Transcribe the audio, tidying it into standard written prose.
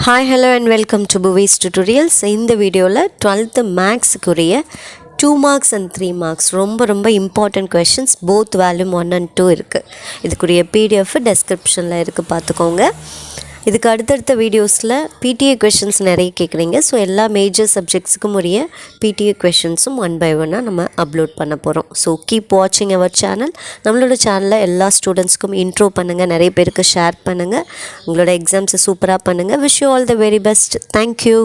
Hi, hello and welcome to Buvistutorials. இந்த வீடியோவில் 12th மேக்ஸுக்குரிய 2 marks and 3 marks ரொம்ப important questions both volume 1 and 2 இருக்குது. இதுக்குரிய PDF descriptionல இருக்குது, பார்த்துக்கோங்க. இதுக்கு அடுத்தடுத்த வீடியோஸில் PTA questions நிறைய கேட்குறீங்க. ஸோ எல்லா மேஜர் சப்ஜெக்ட்ஸுக்கும் உரிய PTA questionஸும் 1 by 1 நம்ம அப்லோட் பண்ண போகிறோம். ஸோ கீப் வாட்சிங் அவர் சேனல். நம்மளோட சேனலில் எல்லா ஸ்டூடெண்ட்ஸ்க்கும் இன்ட்ரோ பண்ணுங்கள், நிறைய பேருக்கு ஷேர் பண்ணுங்கள். உங்களோட எக்ஸாம்ஸை சூப்பராக பண்ணுங்கள். Wish you all the very best. Thank you.